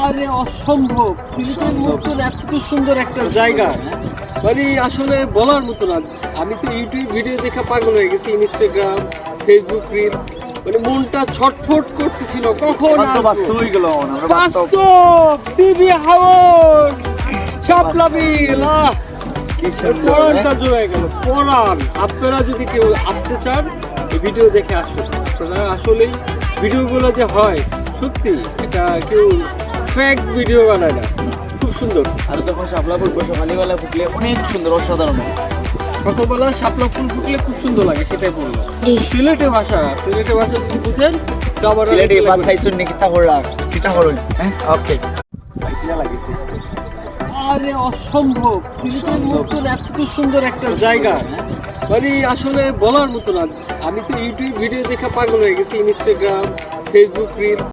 আরে অসম্ভব, সিলেটের মতন এত সুন্দর একটা জায়গা মানে আসলে বলার মতো না। আমি তো ইউটিউব ভিডিও দেখা পাগল হয়ে গেছি, ইনস্টাগ্রাম, ফেসবুক রিল, মানে মনটা ছটফট করতেছিল কখন বাস্তব হয়ে গেল। বাস্তব দিবি হাওর শাপলা বিল পরানটা জমে গেল পরান। আপনারা যদি কেউ আসতে চান এই ভিডিও দেখে আসুন। আপনারা আসলেই ভিডিওগুলো যে হয় সত্যি, এটা কেউ ফেক ভিডিও বানায় না, খুব সুন্দর। আর যখন শাপলা ফুল সকালবেলা ফুটলে অনেক সুন্দর, অসাধারণ। সকালবেলা শাপলা ফুল ফুটলে খুব সুন্দর লাগে, সেটাই বললাম। সিলেটে ভাষা যদি বুঝেন সিলেটে ভাত খাইছুন নাকি তা করলাম কিটা করুন। হ্যাঁ ওকে। আরে অসম্ভব, সিলেটের মতন এত সুন্দর একটা জায়গা মানে আসলে বলার মতো না। আমি তো ইউটিউব ভিডিও দেখা পাগল হয়ে গেছি, ইনস্টাগ্রাম, ফেসবুক রিল।